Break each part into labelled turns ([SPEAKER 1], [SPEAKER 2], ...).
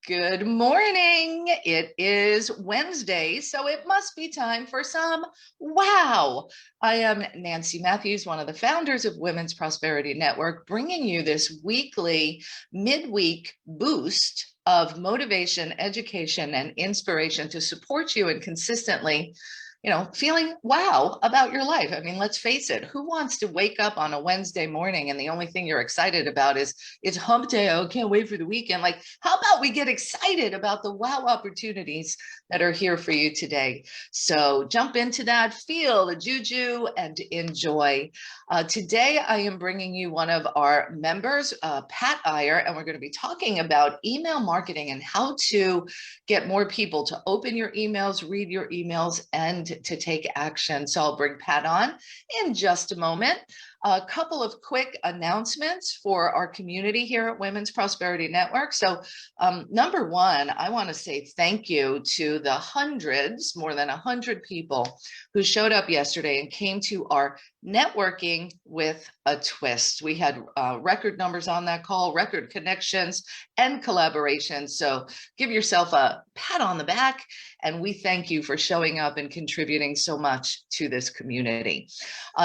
[SPEAKER 1] Good morning. It is Wednesday, so it must be time for some wow. I am Nancy Matthews, one of the founders of Women's Prosperity Network, bringing you this weekly midweek boost of motivation, education, and inspiration to support you and consistently feeling wow about your life. I mean, let's face it, who wants to wake up on a Wednesday morning and the only thing you're excited about is it's hump day? Oh, can't wait for the weekend. Like, how about we get excited about the wow opportunities that are here for you today? So jump into that, feel the juju, and enjoy. Today, I am bringing you one of our members, Pat Iyer, and we're going to be talking about email marketing and how to get more people to open your emails, read your emails, and to take action. So I'll bring Pat on in just a moment. A couple of quick announcements for our community here at Women's Prosperity Network. So number one, I want to say thank you to the hundreds, more than 100 people who showed up yesterday and came to our networking with a twist. We had record numbers on that call, record connections and collaborations. So give yourself a pat on the back, and we thank you for showing up and contributing so much to this community.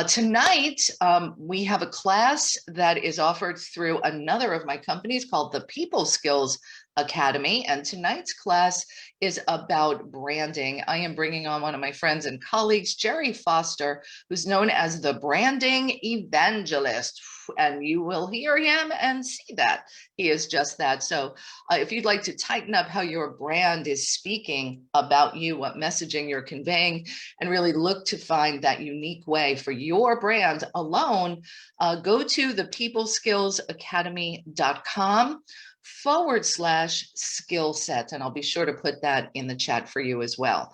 [SPEAKER 1] Tonight, we have a class that is offered through another of my companies called the People Skills Academy. And tonight's class is about branding. I am bringing on one of my friends and colleagues, Jerry Foster, who's known as the branding evangelist. And you will hear him and see that he is just that. So if you'd like to tighten up how your brand is speaking about you, what messaging you're conveying, and really look to find that unique way for your brand alone, go to thepeopleskillsacademy.com/skill set. And I'll be sure to put that in the chat for you as well.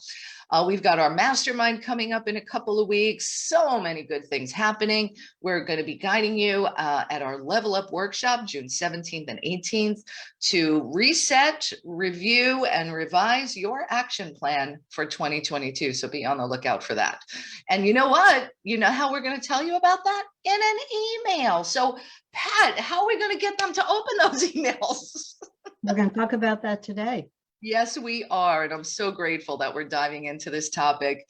[SPEAKER 1] We've got our mastermind coming up in a couple of weeks. So many good things happening. We're going to be guiding you at our Level Up workshop, June 17th and 18th, to reset, review, and revise your action plan for 2022. So be on the lookout for that. And you know what? You know how we're going to tell you about that? In an email. So Pat, how are we going to get them to open those emails?
[SPEAKER 2] We're going to talk about that today.
[SPEAKER 1] Yes, we are. And I'm so grateful that we're diving into this topic.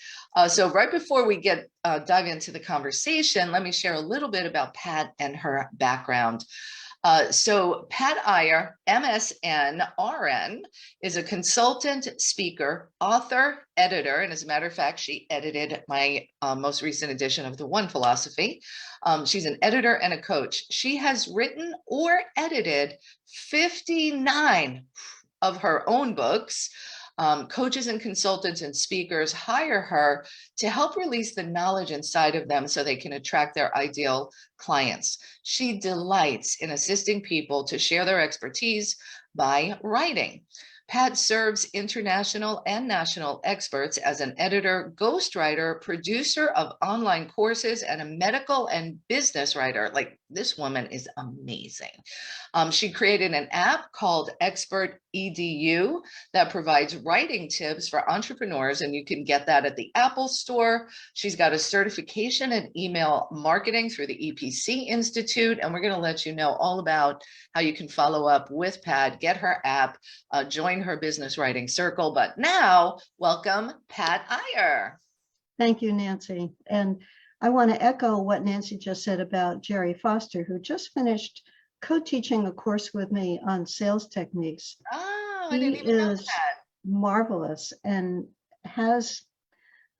[SPEAKER 1] So right before we dive into the conversation, let me share a little bit about Pat and her background. So Pat Iyer, MSN RN, is a consultant, speaker, author, editor, and as a matter of fact, she edited my most recent edition of The One Philosophy. She's an editor and a coach. She has written or edited 59 of her own books. Coaches and consultants and speakers hire her to help release the knowledge inside of them so they can attract their ideal clients. She delights in assisting people to share their expertise by writing. Pat serves international and national experts as an editor, ghostwriter, producer of online courses, and a medical and business writer. Like, this woman is amazing. She created an app called Expert EDU that provides writing tips for entrepreneurs, and you can get that at the Apple Store. She's got a certification in email marketing through the EPC Institute, and we're going to let you know all about how you can follow up with Pat, get her app, join her business writing circle. But now, welcome Pat Iyer.
[SPEAKER 2] Thank you, Nancy. And I want to echo what Nancy just said about Jerry Foster, who just finished co-teaching a course with me on sales techniques.
[SPEAKER 1] Oh, I didn't even know that.
[SPEAKER 2] Marvelous and has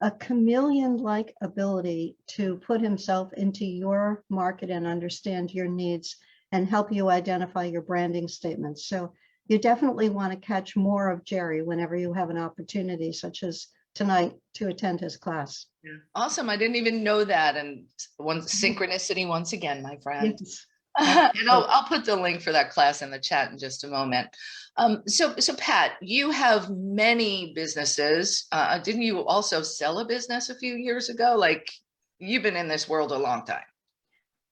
[SPEAKER 2] a chameleon-like ability to put himself into your market and understand your needs and help you identify your branding statements. So you definitely want to catch more of Jerry whenever you have an opportunity, such as tonight, to attend his class.
[SPEAKER 1] Yeah. Awesome. I didn't even know that. And one synchronicity once again, my friend.
[SPEAKER 2] Yes.
[SPEAKER 1] And I'll put the link for that class in the chat in just a moment. So Pat, you have many businesses. Didn't you also sell a business a few years ago? Like, you've been in this world a long time.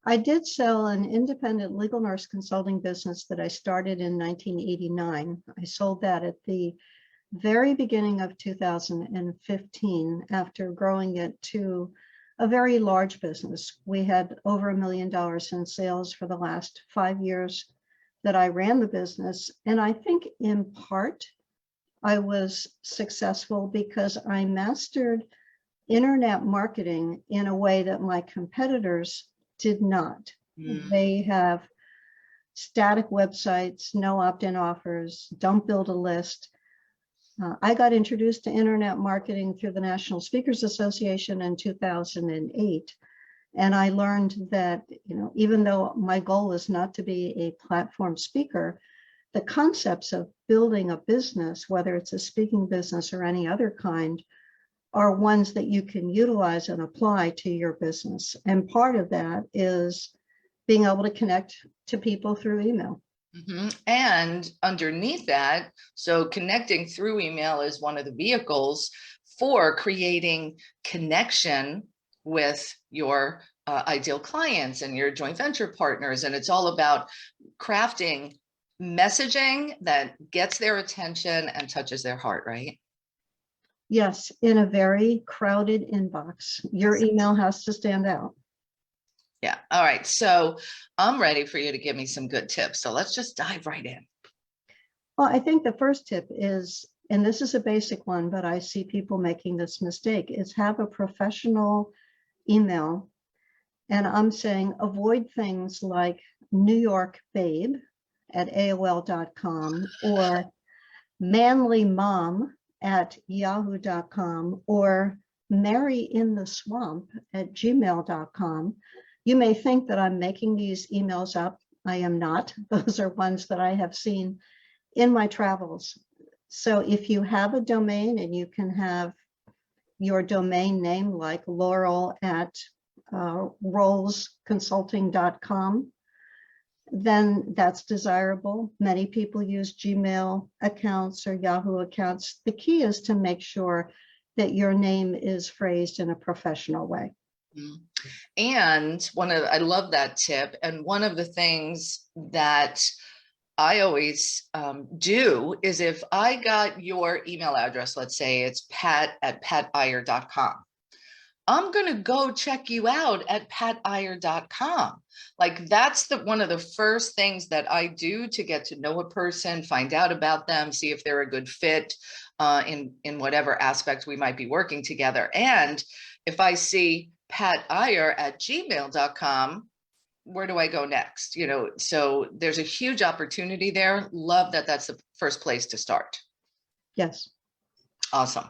[SPEAKER 2] I did sell an independent legal nurse consulting business that I started in 1989. I sold that at the very beginning of 2015 after growing it to a very large business. We had over $1 million in sales for the last 5 years. that I ran the business. And I think in part, I was successful because I mastered internet marketing in a way that my competitors did not. They have static websites, no opt-in offers, don't build a list. I got introduced to internet marketing through the National Speakers Association in 2008. And I learned that, even though my goal was not to be a platform speaker, the concepts of building a business, whether it's a speaking business or any other kind, are ones that you can utilize and apply to your business. And part of that is being able to connect to people through email.
[SPEAKER 1] And underneath that, so connecting through email is one of the vehicles for creating connection with your ideal clients and your joint venture partners. And it's all about crafting messaging that gets their attention and touches their heart, right?
[SPEAKER 2] Yes, in a very crowded inbox, your email has to stand out.
[SPEAKER 1] Yeah. All right. So I'm ready for you to give me some good tips. So let's just dive right in.
[SPEAKER 2] Well, I think the first tip is, and this is a basic one, but I see people making this mistake, is have a professional email. And I'm saying avoid things like New York Babe at AOL.com or manly mom at yahoo.com or Mary in the Swamp at gmail.com. You may think that I'm making these emails up. I am not. Those are ones that I have seen in my travels. So if you have a domain and you can have your domain name like Laurel at rollsconsulting.com, then that's desirable. Many people use Gmail accounts or Yahoo accounts. The key is to make sure that your name is phrased in a professional way.
[SPEAKER 1] And I love that tip. And one of the things that I always do is if I got your email address, let's say it's pat@patiyer.com. I'm going to go check you out at patiyer.com. Like that's one of the first things that I do to get to know a person, find out about them, see if they're a good fit in whatever aspect we might be working together. And if I see patiyer@gmail.com, where do I go next? So there's a huge opportunity there. Love that that's the first place to start.
[SPEAKER 2] Yes.
[SPEAKER 1] Awesome.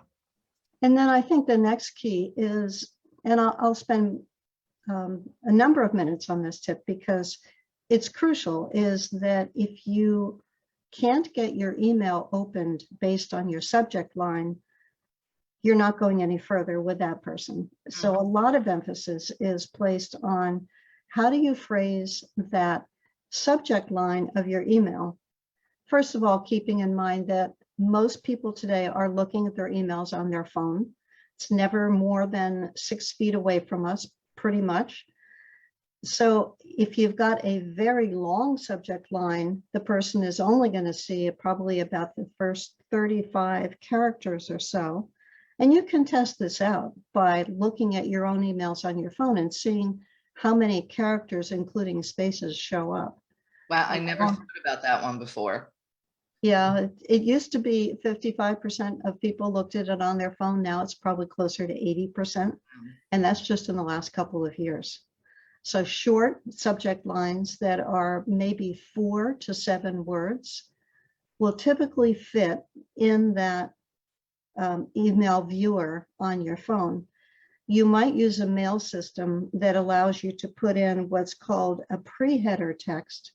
[SPEAKER 2] And then I think the next key is, and I'll spend a number of minutes on this tip because it's crucial, is that if you can't get your email opened based on your subject line, you're not going any further with that person. So a lot of emphasis is placed on how do you phrase that subject line of your email? First of all, keeping in mind that most people today are looking at their emails on their phone. It's never more than 6 feet away from us, pretty much. So if you've got a very long subject line, the person is only going to see probably about the first 35 characters or so. And you can test this out by looking at your own emails on your phone and seeing how many characters, including spaces, show up.
[SPEAKER 1] Wow, I never thought about that one before.
[SPEAKER 2] Yeah, it used to be 55% of people looked at it on their phone. Now it's probably closer to 80%. And that's just in the last couple of years. So short subject lines that are maybe 4 to 7 words will typically fit in that email viewer on your phone. You might use a mail system that allows you to put in what's called a pre-header text.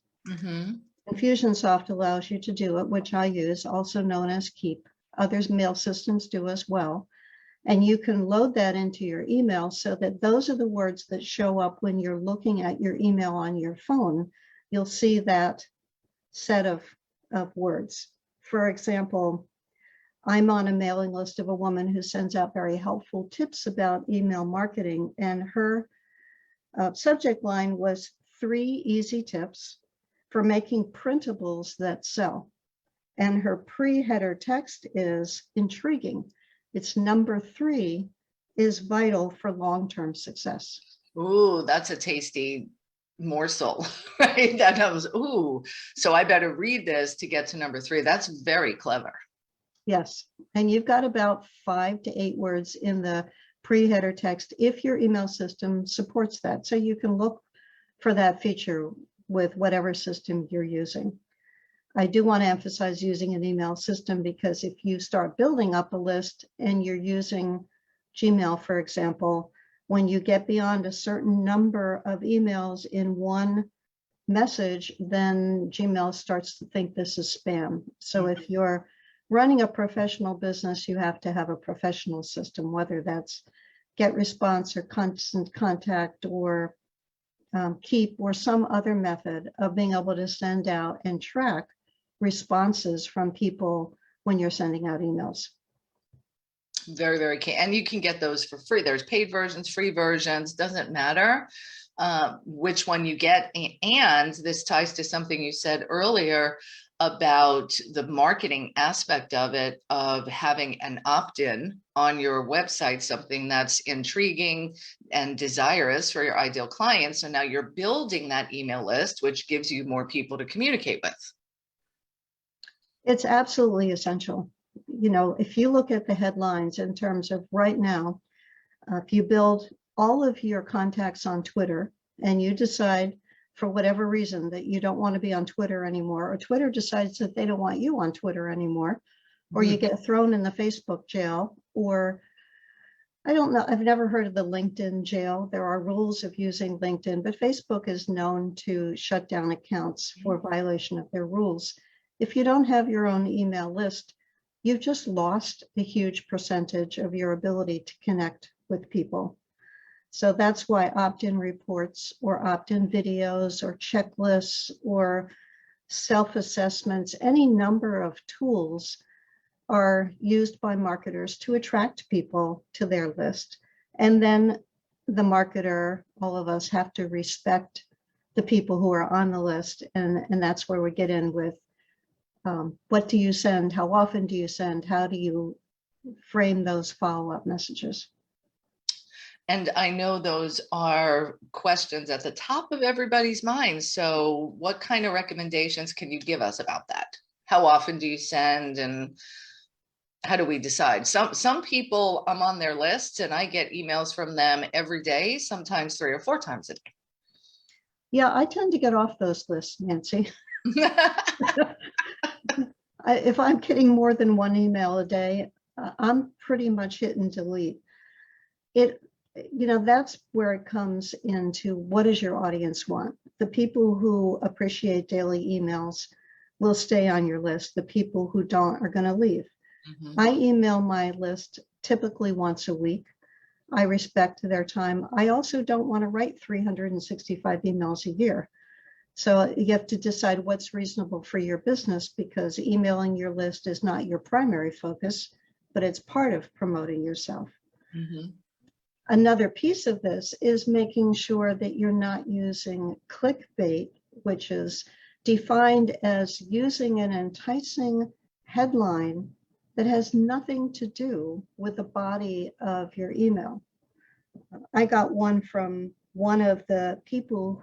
[SPEAKER 2] Infusionsoft allows you to do it, which I use, also known as Keep. Others mail systems do as well. And you can load that into your email so that those are the words that show up when you're looking at your email on your phone. You'll see that set of words. For example, I'm on a mailing list of a woman who sends out very helpful tips about email marketing, and her subject line was 3 easy tips for making printables that sell. And her pre-header text is intriguing. It's number 3 is vital for long-term success.
[SPEAKER 1] Ooh, that's a tasty morsel, right? That I was, ooh, so I better read this to get to number 3. That's very clever.
[SPEAKER 2] Yes. And you've got about 5 to 8 words in the pre-header text if your email system supports that. So you can look for that feature with whatever system you're using. I do want to emphasize using an email system, because if you start building up a list and you're using Gmail, for example, when you get beyond a certain number of emails in one message, then Gmail starts to think this is spam. So if you're running a professional business, you have to have a professional system, whether that's GetResponse or Constant Contact or Keep or some other method of being able to send out and track responses from people when you're sending out emails.
[SPEAKER 1] Very, very key. And you can get those for free. There's paid versions, free versions, doesn't matter which one you get. And this ties to something you said earlier about the marketing aspect of it, of having an opt-in on your website, something that's intriguing and desirous for your ideal client. So now you're building that email list, which gives you more people to communicate with.
[SPEAKER 2] It's absolutely essential. You know, if you look at the headlines in terms of right now, if you build all of your contacts on Twitter and you decide for whatever reason that you don't want to be on Twitter anymore, or Twitter decides that they don't want you on Twitter anymore, or you get thrown in the Facebook jail, or I don't know, I've never heard of the LinkedIn jail. There are rules of using LinkedIn, but Facebook is known to shut down accounts for violation of their rules. If you don't have your own email list, you've just lost a huge percentage of your ability to connect with people. So that's why opt-in reports or opt-in videos or checklists or self-assessments, any number of tools are used by marketers to attract people to their list. And then the marketer, all of us, have to respect the people who are on the list. And that's where we get in with what do you send? How often do you send? How do you frame those follow-up messages?
[SPEAKER 1] And I know those are questions at the top of everybody's mind. So what kind of recommendations can you give us about that? How often do you send, and how do we decide? Some people, I'm on their lists and I get emails from them every day, sometimes 3 or 4 times a day.
[SPEAKER 2] Yeah, I tend to get off those lists, Nancy. If I'm getting more than one email a day, I'm pretty much hit and delete. That's where it comes into what does your audience want? The people who appreciate daily emails will stay on your list. The people who don't are going to leave. Mm-hmm. I email my list typically once a week. I respect their time. I also don't want to write 365 emails a year. So you have to decide what's reasonable for your business, because emailing your list is not your primary focus, but it's part of promoting yourself. Mm-hmm. Another piece of this is making sure that you're not using clickbait, which is defined as using an enticing headline that has nothing to do with the body of your email. I got one from one of the people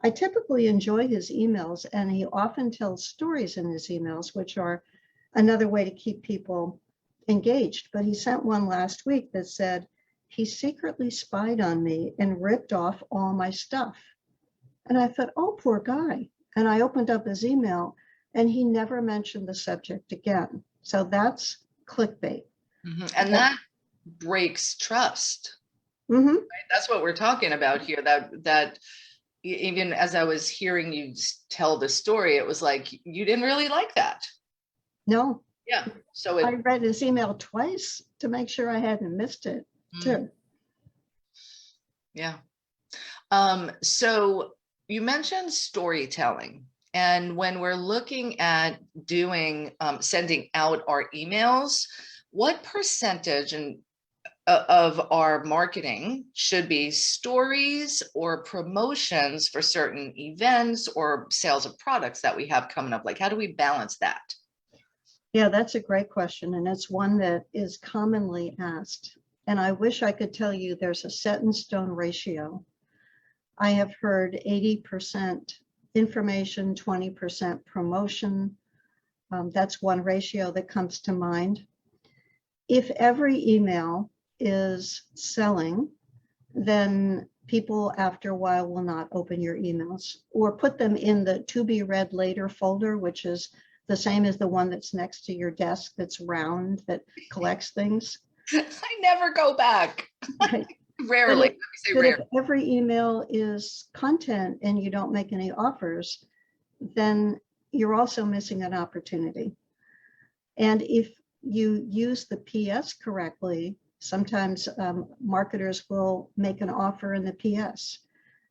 [SPEAKER 2] I typically enjoy his emails, and he often tells stories in his emails, which are another way to keep people engaged. But he sent one last week that said, he secretly spied on me and ripped off all my stuff. And I thought, oh, poor guy. And I opened up his email and he never mentioned the subject again. So that's clickbait.
[SPEAKER 1] Mm-hmm. And that breaks trust. Mm-hmm. Right? That's what we're talking about here. That even as I was hearing you tell the story, it was like, you didn't really like that.
[SPEAKER 2] No.
[SPEAKER 1] Yeah. So
[SPEAKER 2] I read his email twice to make sure I hadn't missed it too.
[SPEAKER 1] Yeah. So you mentioned storytelling, and when we're looking at doing sending out our emails, what percentage of our marketing should be stories or promotions for certain events or sales of products that we have coming up? Like, how do we balance that?
[SPEAKER 2] Yeah, that's a great question. And it's one that is commonly asked. And I wish I could tell you there's a set in stone ratio. I have heard 80% information, 20% promotion. That's one ratio that comes to mind. If every email is selling, then people after a while will not open your emails or put them in the to be read later folder, which is the same as the one that's next to your desk that's round, that collects things.
[SPEAKER 1] I never go back.
[SPEAKER 2] Right.
[SPEAKER 1] Rarely. Let me say
[SPEAKER 2] But if
[SPEAKER 1] rarely.
[SPEAKER 2] every email is content and you don't make any offers, then you're also missing an opportunity. And if you use the PS correctly, sometimes marketers will make an offer in the PS.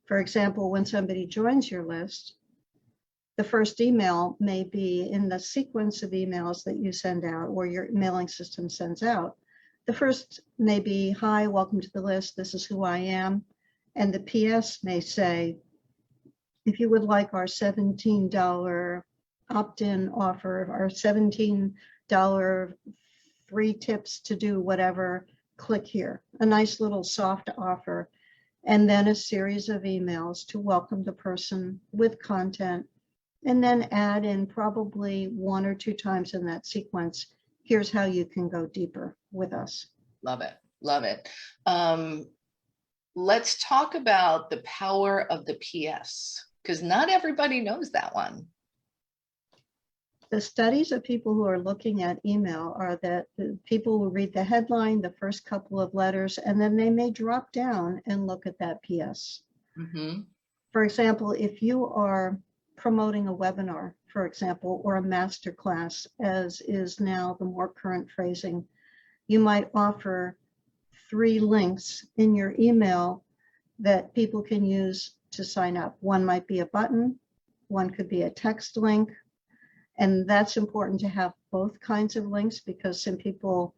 [SPEAKER 2] For example, when somebody joins your list, the first email may be in the sequence of emails that you send out or your mailing system sends out. The first may be, hi, welcome to the list. This is who I am. And the PS may say, if you would like our $17 opt-in offer, our $17 free tips to do whatever, click here. A nice little soft offer. And then a series of emails to welcome the person with content. And then add in probably 1 or 2 times in that sequence, here's how you can go deeper with us.
[SPEAKER 1] Love it. Love it. Let's talk about the power of the PS, because not everybody knows that one.
[SPEAKER 2] The studies of people who are looking at email are that the people will read the headline, the first couple of letters, and then they may drop down and look at that PS.
[SPEAKER 1] Mm-hmm.
[SPEAKER 2] For example, if you are promoting a webinar, for example, or a master class, as is now the more current phrasing, you might offer 3 links in your email that people can use to sign up. One might be a button, one could be a text link, and that's important to have both kinds of links because some people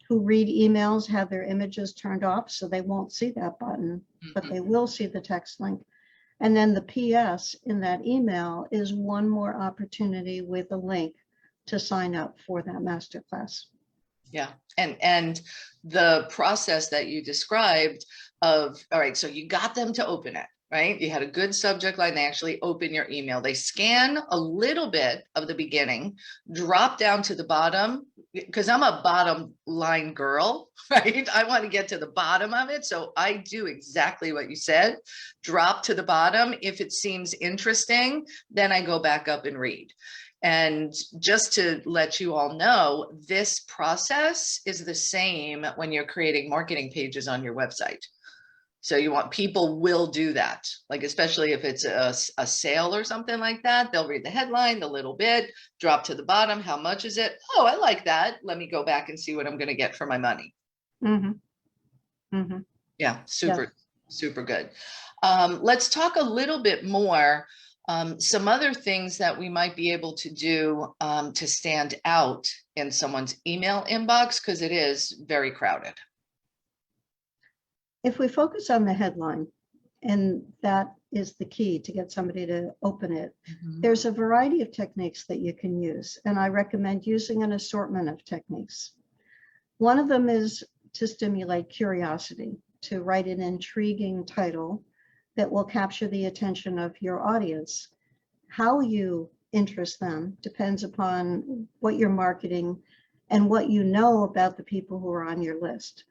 [SPEAKER 2] who read emails have their images turned off, so they won't see that button, but they will see the text link. And then the PS in that email is one more opportunity with a link to sign up for that masterclass.
[SPEAKER 1] Yeah. And the process that you described of, all right, so you got them to open it, right? You had a good subject line. They actually open your email. They scan a little bit of the beginning, drop down to the bottom, because I'm a bottom line girl, right? I want to get to the bottom of it. So I do exactly what you said, drop to the bottom. If it seems interesting, then I go back up and read. And just to let you all know, this process is the same when you're creating marketing pages on your website. So you want, people will do that, like especially if it's a sale or something like that, they'll read the headline, the little bit, drop to the bottom, how much is it? Oh, I like that. Let me go back and see what I'm going to get for my money.
[SPEAKER 2] Mm-hmm. Mm-hmm.
[SPEAKER 1] Yeah, super,
[SPEAKER 2] Yes.
[SPEAKER 1] super good. Let's talk a little bit more. Some other things that we might be able to do to stand out in someone's email inbox, because it is very crowded.
[SPEAKER 2] If we focus on the headline, and that is the key to get somebody to open it, there's a variety of techniques that you can use, and I recommend using an assortment of techniques. One of them is to stimulate curiosity, to write an intriguing title that will capture the attention of your audience. How you interest them depends upon what you're marketing and what you know about the people who are on your list.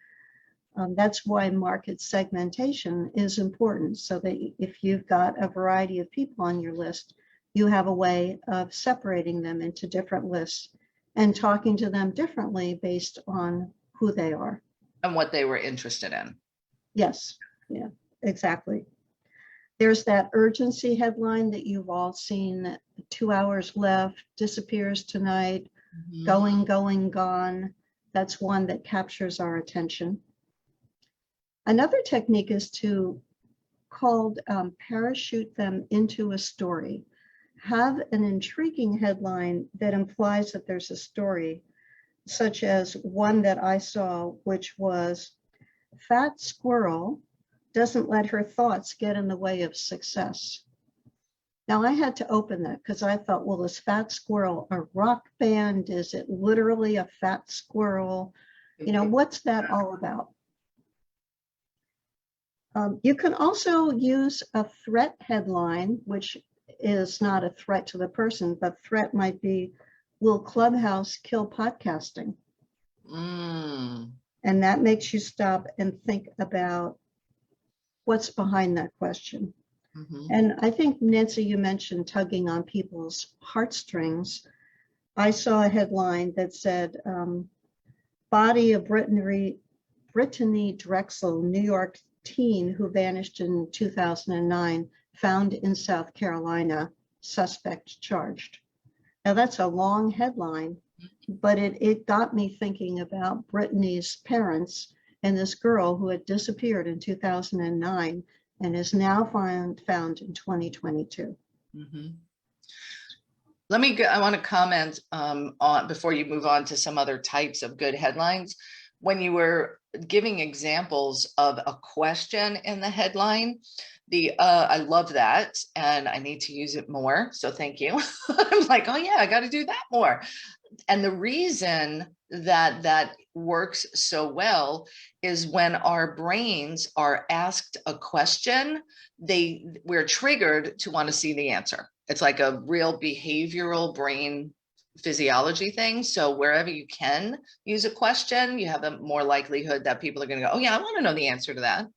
[SPEAKER 2] That's why market segmentation is important, so that if you've got a variety of people on your list, you have a way of separating them into different lists and talking to them differently based on who they are.
[SPEAKER 1] And what they were interested in.
[SPEAKER 2] Yes, yeah, exactly. There's that urgency headline that you've all seen, 2 hours left, disappears tonight, going, gone. That's one that captures our attention. Another technique is to parachute them into a story. Have an intriguing headline that implies that there's a story, such as one that I saw, which was, Fat Squirrel doesn't let her thoughts get in the way of success. Now I had to open that because I thought, well, is Fat Squirrel a rock band? Is it literally a fat squirrel? You know, what's that all about? You can also use a threat headline, which is not a threat to the person, but threat might be, will Clubhouse kill podcasting?
[SPEAKER 1] Mm.
[SPEAKER 2] And that makes you stop and think about what's behind that question.
[SPEAKER 1] Mhm.
[SPEAKER 2] And I think, Nancy, you mentioned tugging on people's heartstrings. I saw a headline that said, body of Brittany Drexel, New York teen who vanished in 2009, found in South Carolina, suspect charged. Now that's a long headline, but it got me thinking about Brittany's parents and this girl who had disappeared in 2009 and is now found in 2022.
[SPEAKER 1] Mhm. I want to comment on before you move on to some other types of good headlines. When you were giving examples of a question in the headline, I love that and I need to use it more. So thank you. I'm like, oh yeah, I got to do that more. And the reason that that works so well is when our brains are asked a question, we're triggered to want to see the answer. It's like a real behavioral brain physiology thing. So wherever you can use a question, you have a more likelihood that people are going to go, oh yeah, I want to know the answer to that.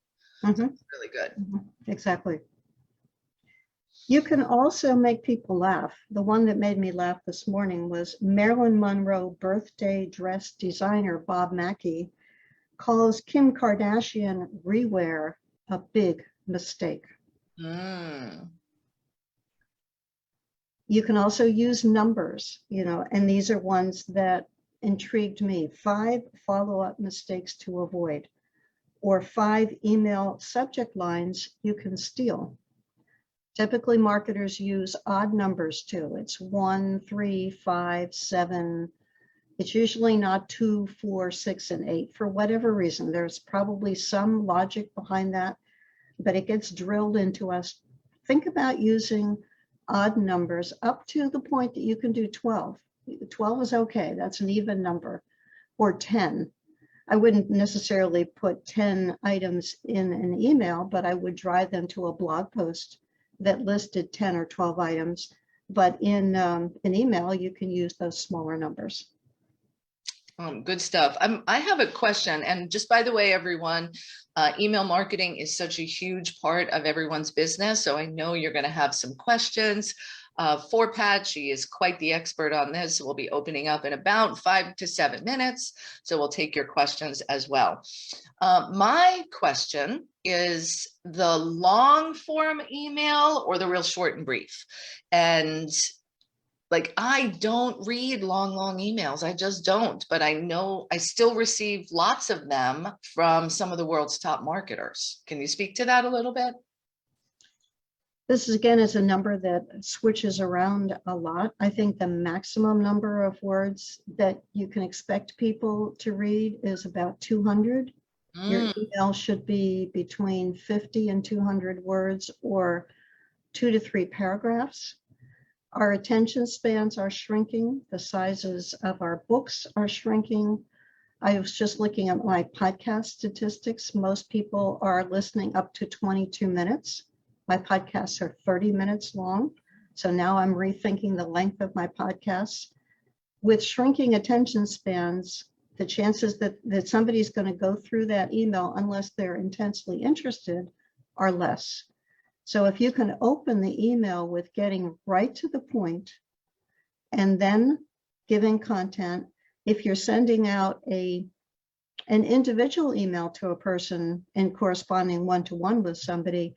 [SPEAKER 1] So
[SPEAKER 2] Mhm,
[SPEAKER 1] it's really good.
[SPEAKER 2] exactly. You can also make people laugh. The one that made me laugh this morning was Marilyn Monroe birthday dress designer Bob Mackie calls Kim Kardashian rewear a big mistake.
[SPEAKER 1] Mm.
[SPEAKER 2] You can also use numbers, and these are ones that intrigued me. 5 follow-up mistakes to avoid, or 5 email subject lines you can steal. Typically, marketers use odd numbers too. It's 1, 3, 5, 7. It's usually not 2, 4, 6, and 8 for whatever reason. There's probably some logic behind that, but it gets drilled into us. Think about using odd numbers up to the point that you can do 12. 12 is okay. That's an even number. Or 10. I wouldn't necessarily put 10 items in an email, but I would drive them to a blog post that listed 10 or 12 items. But in an email, you can use those smaller numbers.
[SPEAKER 1] Good stuff. I have a question. And just by the way, everyone, email marketing is such a huge part of everyone's business. So I know you're going to have some questions for Pat. She is quite the expert on this. We'll be opening up in about 5 to 7 minutes. So we'll take your questions as well. My question is the long form email or the real short and brief? And like, I don't read long emails. I just don't, but I know I still receive lots of them from some of the world's top marketers. Can you speak to that a little bit?
[SPEAKER 2] This is, again, is a number that switches around a lot. I think the maximum number of words that you can expect people to read is about 200. Your email should be between 50 and 200 words, or 2 to 3 paragraphs. Our attention spans are shrinking. The sizes of our books are shrinking. I was just looking at my podcast statistics. Most people are listening up to 22 minutes. My podcasts are 30 minutes long. So now I'm rethinking the length of my podcasts. With shrinking attention spans, the chances that somebody's going to go through that email, unless they're intensely interested, are less. So if you can open the email with getting right to the point and then giving content, if you're sending out an individual email to a person and corresponding one-to-one with somebody,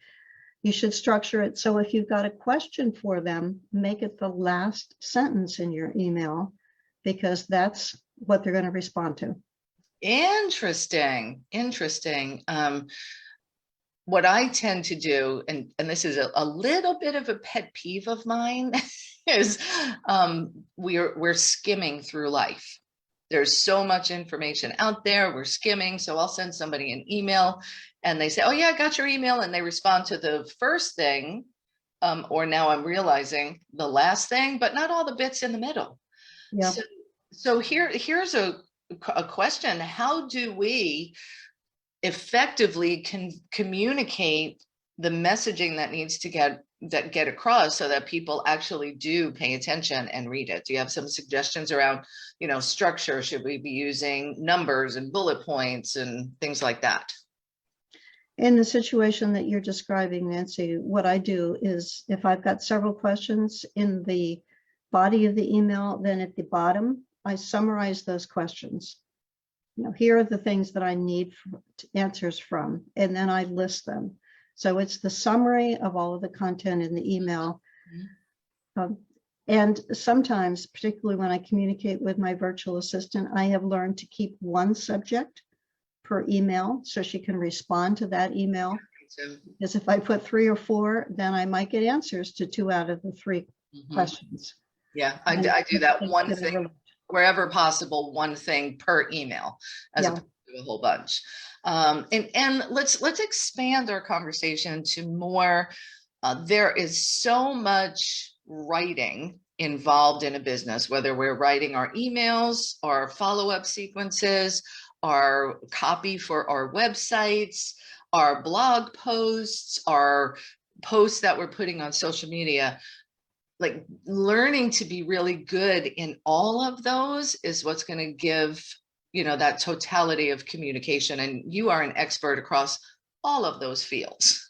[SPEAKER 2] you should structure it so if you've got a question for them, make it the last sentence in your email, because that's what they're going to respond to.
[SPEAKER 1] Interesting. What I tend to do, and this is a little bit of a pet peeve of mine, is we're skimming through life. There's so much information out there. We're skimming. So I'll send somebody an email and they say, oh yeah, I got your email. And they respond to the first thing, or now I'm realizing the last thing, but not all the bits in the middle.
[SPEAKER 2] Yeah.
[SPEAKER 1] So here's a question. How do we effectively can communicate the messaging that needs to get across so that people actually do pay attention and read it? Do you have some suggestions around, structure? Should we be using numbers and bullet points and things like that?
[SPEAKER 2] In the situation that you're describing, Nancy, what I do is if I've got several questions in the body of the email, then at the bottom, I summarize those questions. Here are the things that I need answers from, and then I list them. So it's the summary of all of the content in the email. And sometimes, particularly when I communicate with my virtual assistant, I have learned to keep one subject per email so she can respond to that email. Because if I put 3 or 4, then I might get answers to 2 out of the 3 questions.
[SPEAKER 1] Yeah, I do that one thing wherever possible, one thing per email as opposed to a whole bunch. And let's expand our conversation to more. There is so much writing involved in a business, whether we're writing our emails, our follow-up sequences, our copy for our websites, our blog posts, our posts that we're putting on social media. Like, learning to be really good in all of those is what's going to give, that totality of communication. And you are an expert across all of those fields.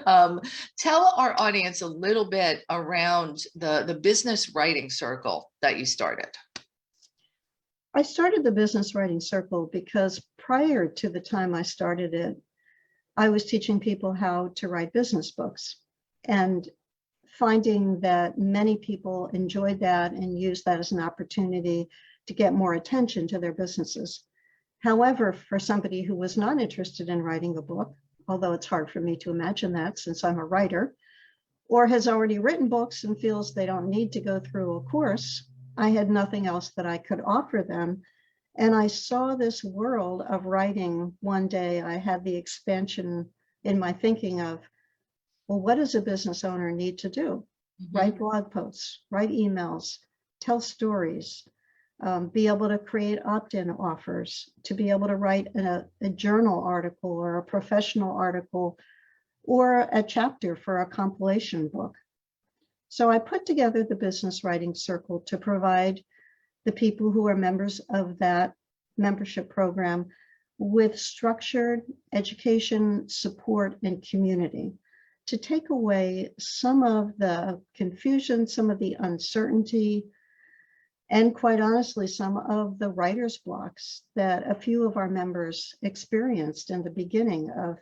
[SPEAKER 1] Tell our audience a little bit around the business writing circle that you started.
[SPEAKER 2] I started the business writing circle because prior to the time I started it, I was teaching people how to write business books, and finding that many people enjoyed that and used that as an opportunity to get more attention to their businesses. However, for somebody who was not interested in writing a book, although it's hard for me to imagine that since I'm a writer, or has already written books and feels they don't need to go through a course, I had nothing else that I could offer them. And I saw this world of writing one day. I had the expansion in my thinking of, well, what does a business owner need to do? Write blog posts, write emails, tell stories, be able to create opt-in offers, to be able to write a journal article or a professional article or a chapter for a compilation book. So I put together the business writing circle to provide the people who are members of that membership program with structured education, support, and community to take away some of the confusion, some of the uncertainty, and quite honestly, some of the writer's blocks that a few of our members experienced in the beginning of,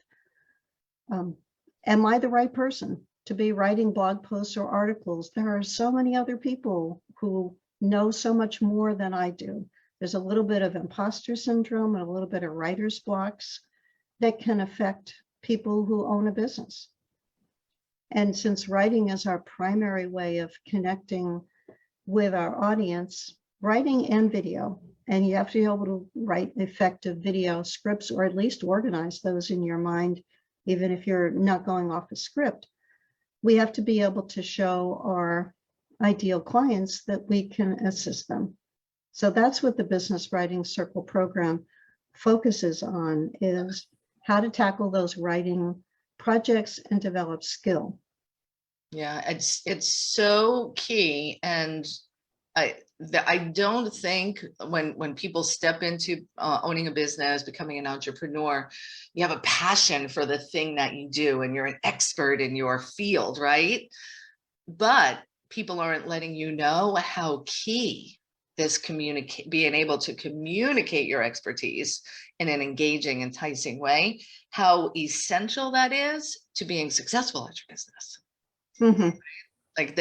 [SPEAKER 2] am I the right person to be writing blog posts or articles? There are so many other people who know so much more than I do. There's a little bit of imposter syndrome and a little bit of writer's blocks that can affect people who own a business. And since writing is our primary way of connecting with our audience, writing and video, and you have to be able to write effective video scripts, or at least organize those in your mind, even if you're not going off a script. We have to be able to show our ideal clients that we can assist them. So that's what the Business Writing Circle program focuses on, is how to tackle those writing projects and develop skill.
[SPEAKER 1] Yeah, it's so key. And I don't think when people step into owning a business, becoming an entrepreneur, you have a passion for the thing that you do and you're an expert in your field, right? But people aren't letting you know how key this being able to communicate your expertise in an engaging, enticing way, how essential that is to being successful at your business.
[SPEAKER 2] Mm-hmm.
[SPEAKER 1] Like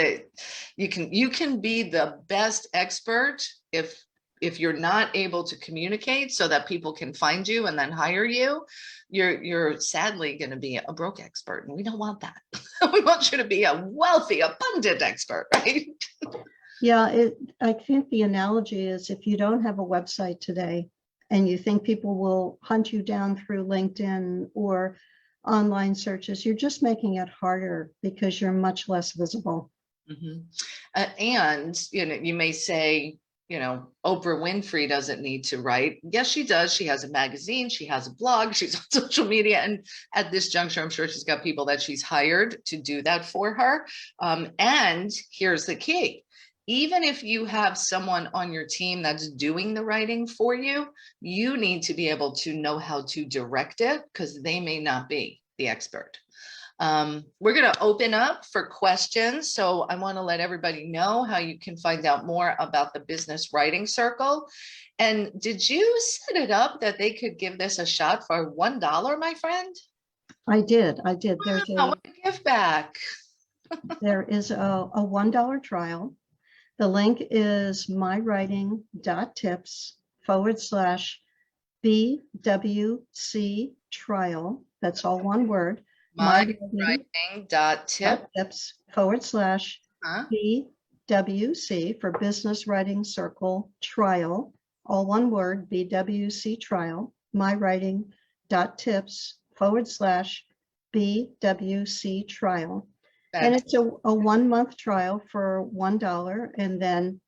[SPEAKER 1] you can be the best expert if you're not able to communicate so that people can find you and then hire you. You're sadly going to be a broke expert, and we don't want that. We want you to be a wealthy, abundant expert, right?
[SPEAKER 2] Yeah, I think the analogy is, if you don't have a website today and you think people will hunt you down through LinkedIn or online searches, you're just making it harder because you're much less visible.
[SPEAKER 1] Mm-hmm. And you may say, Oprah Winfrey doesn't need to write. Yes, she does. She has a magazine, she has a blog, she's on social media. And at this juncture, I'm sure she's got people that she's hired to do that for her. And here's the key. Even if you have someone on your team that's doing the writing for you, you need to be able to know how to direct it because they may not be the expert. We're going to open up for questions. So I want to let everybody know how you can find out more about the Business Writing Circle. And did you set it up that they could give this a shot for $1, my friend?
[SPEAKER 2] I did.
[SPEAKER 1] What a give back.
[SPEAKER 2] There is a $1 trial. The link is mywriting.tips/BWC trial. That's all one word.
[SPEAKER 1] mywriting.tips/BWC
[SPEAKER 2] for Business Writing Circle trial. All one word, BWC trial. mywriting.tips/BWC trial. And it's a 1-month trial for $1. And then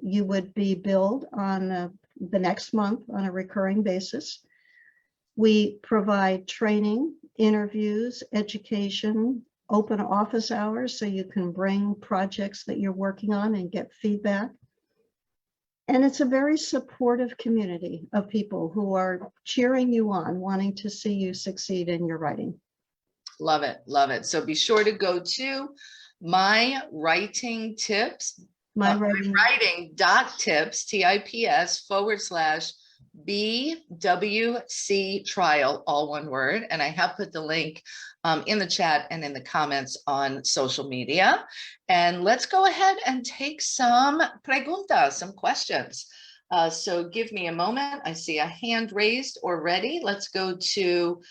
[SPEAKER 2] you would be billed on the next month on a recurring basis. We provide training, interviews, education, open office hours so you can bring projects that you're working on and get feedback. And it's a very supportive community of people who are cheering you on, wanting to see you succeed in your writing.
[SPEAKER 1] Love it. Love it. So be sure to go to My Writing Tips, mywriting.tips, TIPS/BWC trial, all one word. And I have put the link in the chat and in the comments on social media. And let's go ahead and take some preguntas, some questions. So give me a moment. I see a hand raised already. Let's go to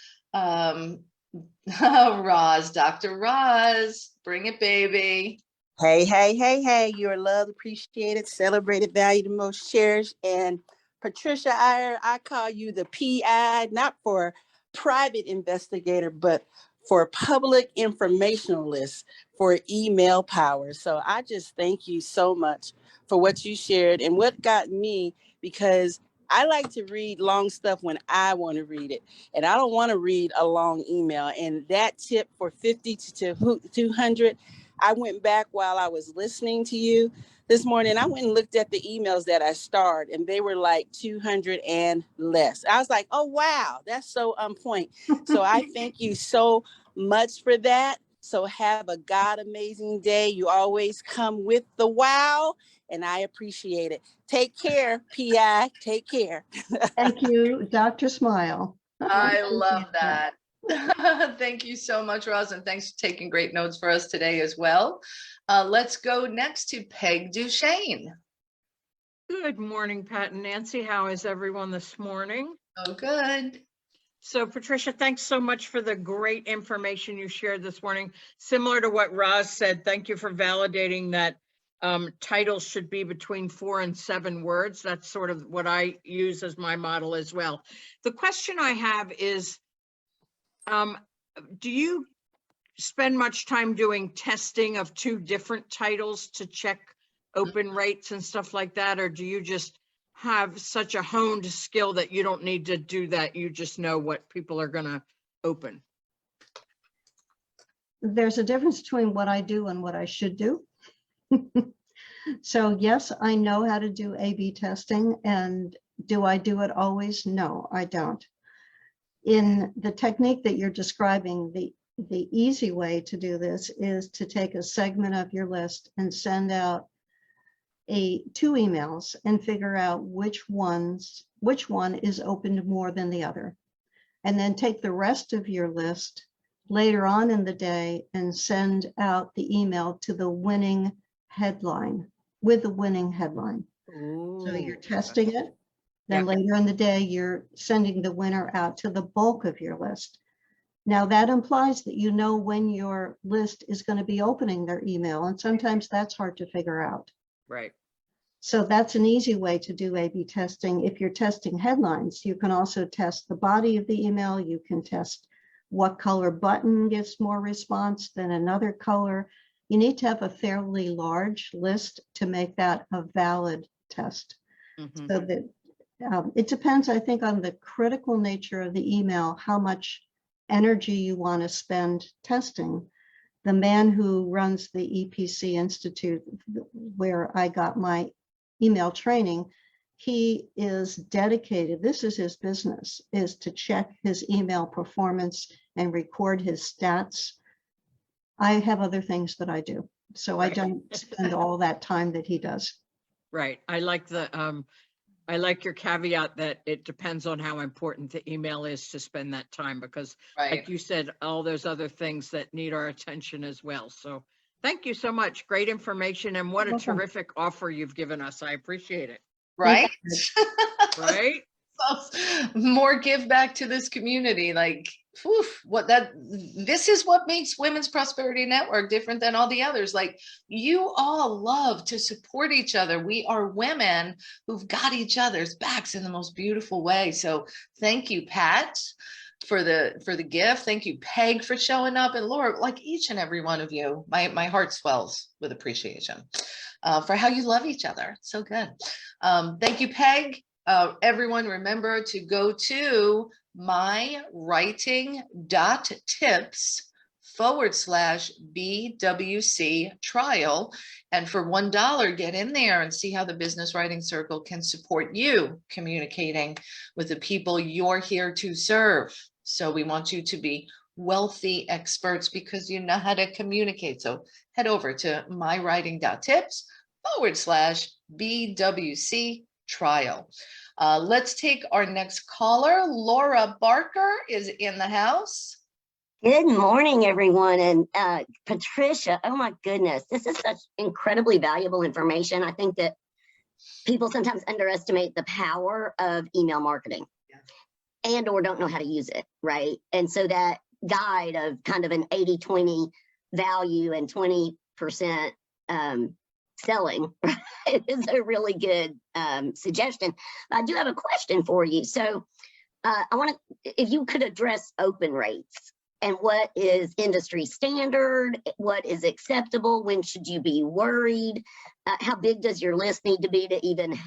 [SPEAKER 1] Roz, Dr. Roz, bring it, baby.
[SPEAKER 3] Hey, you're loved, appreciated, celebrated, valued, and most cherished. And Patricia Iyer, I call you the PI, not for private investigator, but for public informationalist, for email power. So I just thank you so much for what you shared and what got me, because I like to read long stuff when I want to read it. And I don't want to read a long email. And that tip for 50 to 200, I went back while I was listening to you this morning. I went and looked at the emails that I starred, and they were like 200 and less. I was like, oh, wow, that's so on point. So I thank you so much for that. So have a God amazing day. You always come with the wow, and I appreciate it. Take care, PI. Take care.
[SPEAKER 2] Thank you, Dr. Smile.
[SPEAKER 1] I love that. Thank you so much, Roz, and thanks for taking great notes for us today as well. Let's go next to Peg Duchesne.
[SPEAKER 4] Good morning, Pat and Nancy. How is everyone this morning?
[SPEAKER 1] Oh, good.
[SPEAKER 4] So, Patricia, thanks so much for the great information you shared this morning. Similar to what Roz said, thank you for validating that titles should be between 4 and 7 words. That's sort of what I use as my model as well. The question I have is, do you spend much time doing testing of 2 different titles to check open rates and stuff like that? Or do you just have such a honed skill that you don't need to do that? You just know what people are going to open?
[SPEAKER 2] There's a difference between what I do and what I should do. So yes, I know how to do A/B testing. And do I do it always? No, I don't. In the technique that you're describing, the easy way to do this is to take a segment of your list and send out 2 emails and figure out which one is opened more than the other. And then take the rest of your list later on in the day and send out the email to the winning headline with the winning headline. Ooh. So you're testing it. Then later in the day, you're sending the winner out to the bulk of your list. Now that implies that you know when your list is going to be opening their email. And sometimes that's hard to figure out.
[SPEAKER 4] Right.
[SPEAKER 2] So that's an easy way to do A/B testing. If you're testing headlines, you can also test the body of the email. You can test what color button gets more response than another color. you need to have a fairly large list to make that a valid test.
[SPEAKER 4] Mhm.
[SPEAKER 2] So that it depends, I think, on the critical nature of the email, how much energy you want to spend testing. The man who runs the EPC Institute, where I got my email training, he is dedicated, this is his business, is to check his email performance and record his stats. I have other things that I do, so I
[SPEAKER 4] Right.
[SPEAKER 2] don't spend all that time that he does.
[SPEAKER 4] Right. I like your caveat that it depends on how important the email is to spend that time, because
[SPEAKER 1] Right.
[SPEAKER 4] like you said, all those other things that need our attention as well. So thank you so much. Great information, and what a
[SPEAKER 2] Welcome.
[SPEAKER 4] terrific offer you've given us. I appreciate it.
[SPEAKER 1] Right?
[SPEAKER 4] Right?
[SPEAKER 1] More give back to this community. Like, whew, this is what makes Women's Prosperity Network different than all the others. Like, you all love to support each other. We are women who've got each other's backs in the most beautiful way. So thank you, Pat, for the gift. Thank you, Peg, for showing up, and Laura, like each and every one of you. My heart swells with appreciation for how you love each other. So good. Thank you, Peg. Everyone, remember to go to mywriting.tips/BWC trial. And for $1, get in there and see how the Business Writing Circle can support you communicating with the people you're here to serve. So we want you to be wealthy experts because you know how to communicate. So head over to mywriting.tips/BWC trial. Let's take our next caller. Laura Barker is in the house.
[SPEAKER 5] Good morning, everyone. And Patricia, oh my goodness, this is such incredibly valuable information. I think that people sometimes underestimate the power of email marketing and or don't know how to use it, right? And so that guide of kind of an 80-20 value and 20% selling, right, is a really good suggestion. I do have a question for you. So I want to, if you could address open rates and what is industry standard, what is acceptable, when should you be worried, how big does your list need to be to even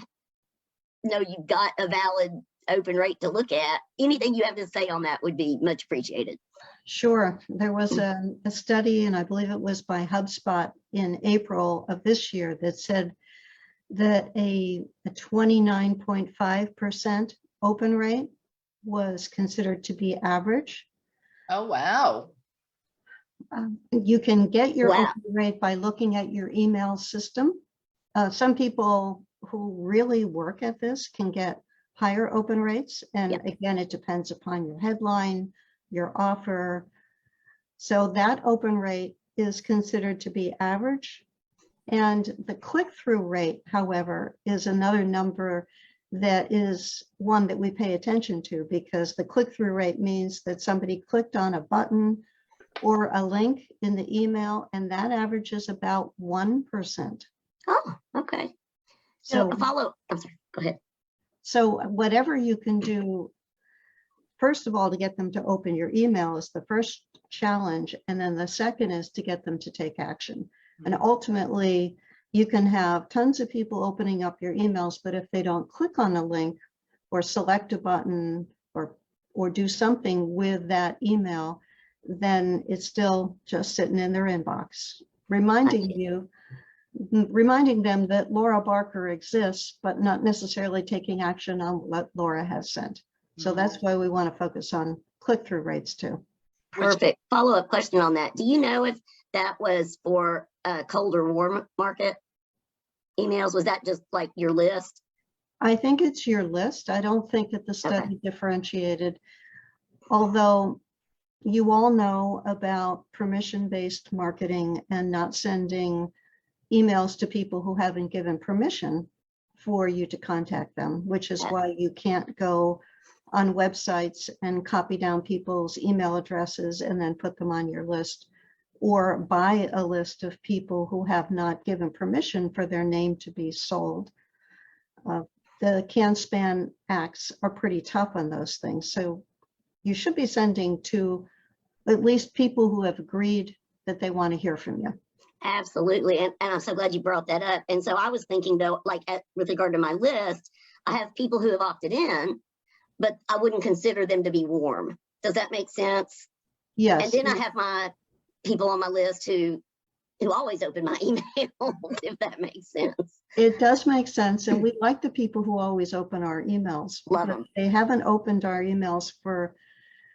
[SPEAKER 5] know you've got a valid open rate to look at? Anything you have to say on that would be much appreciated.
[SPEAKER 2] Sure. There was a study, and I believe it was by HubSpot in April of this year, that said that a 29.5% open rate was considered to be average.
[SPEAKER 1] Oh, wow.
[SPEAKER 2] You can get your
[SPEAKER 5] Wow.
[SPEAKER 2] open rate by looking at your email system. Some people who really work at this can get higher open rates. And
[SPEAKER 5] Yep.
[SPEAKER 2] again, it depends upon your headline, your offer. So that open rate is considered to be average. And the click-through rate, however, is another number that is one that we pay attention to, because the click-through rate means that somebody clicked on a button or a link in the email, and that averages about 1%.
[SPEAKER 5] Oh, okay.
[SPEAKER 2] So
[SPEAKER 5] I'm sorry, go ahead.
[SPEAKER 2] So whatever you can do, first of all, to get them to open your email is the first challenge. And then the second is to get them to take action. And ultimately, you can have tons of people opening up your emails, but if they don't click on a link or select a button or do something with that email, then it's still just sitting in their inbox, reminding them that Laura Barker exists, but not necessarily taking action on what Laura has sent. So that's why we want to focus on click-through rates too.
[SPEAKER 5] Perfect. Follow-up question on that. Do you know if that was for cold or warm market emails? Was that just like your list?
[SPEAKER 2] I think it's your list. I don't think that the study differentiated, although you all know about permission-based marketing and not sending emails to people who haven't given permission for you to contact them, which is why you can't go on websites and copy down people's email addresses and then put them on your list, or buy a list of people who have not given permission for their name to be sold. The CAN-SPAN acts are pretty tough on those things. So you should be sending to at least people who have agreed that they want to hear from you.
[SPEAKER 5] Absolutely. And I'm so glad you brought that up. And so I was thinking though, like with regard to my list, I have people who have opted in, but I wouldn't consider them to be warm. Does that make sense?
[SPEAKER 2] Yes.
[SPEAKER 5] And then I have my people on my list who always open my email, if that makes sense.
[SPEAKER 2] It does make sense. And we like the people who always open our emails.
[SPEAKER 5] Love
[SPEAKER 2] but
[SPEAKER 5] them.
[SPEAKER 2] they haven't opened our emails for,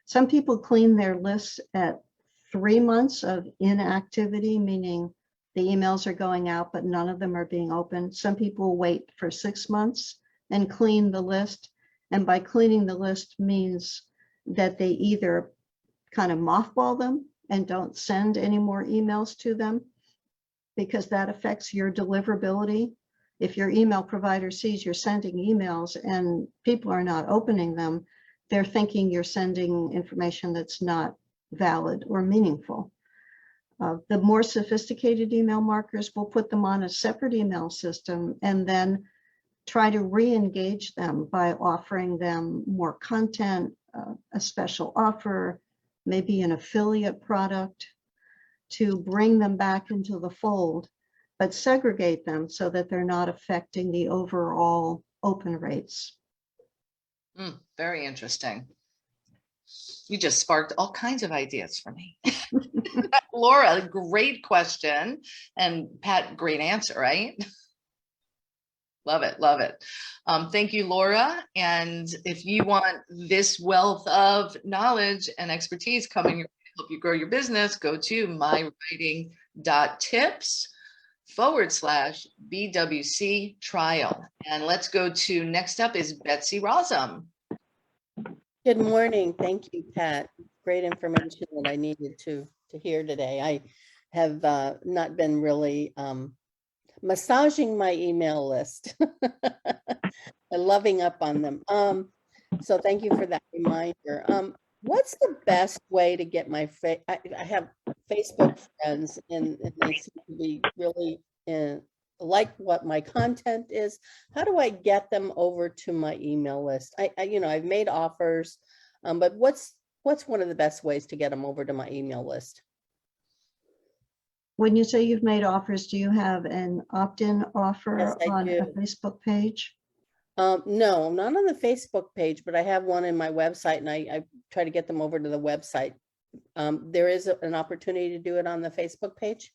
[SPEAKER 2] some people clean their lists at 3 months of inactivity, meaning the emails are going out, but none of them are being opened. Some people wait for 6 months and clean the list. And by cleaning the list means that they either kind of mothball them and don't send any more emails to them, because that affects your deliverability. If your email provider sees you're sending emails and people are not opening them, they're thinking you're sending information that's not valid or meaningful. The more sophisticated email marketers will put them on a separate email system and then try to re-engage them by offering them more content, a special offer, maybe an affiliate product, to bring them back into the fold, but segregate them so that they're not affecting the overall open rates.
[SPEAKER 1] Very interesting. You just sparked all kinds of ideas for me. Laura, great question. And Pat, great answer, right? Love it, love it. Thank you, Laura. And if you want this wealth of knowledge and expertise coming your way to help you grow your business, go to mywriting.tips/BWC trial. And let's go to, next up is Betsy Rosum.
[SPEAKER 6] Good morning. Thank you, Pat. Great information that I needed to hear today. I have not been really massaging my email list and loving up on them. So thank you for that reminder. What's the best way to get my I have Facebook friends and they seem to be really like what my content is. How do I get them over to my email list? I've made offers, but what's one of the best ways to get them over to my email list?
[SPEAKER 2] When you say you've made offers, do you have an opt-in offer
[SPEAKER 6] Yes, I
[SPEAKER 2] on
[SPEAKER 6] do.
[SPEAKER 2] a Facebook page?
[SPEAKER 6] No, not on the Facebook page, but I have one in my website, and I try to get them over to the website. There is an opportunity to do it on the Facebook page.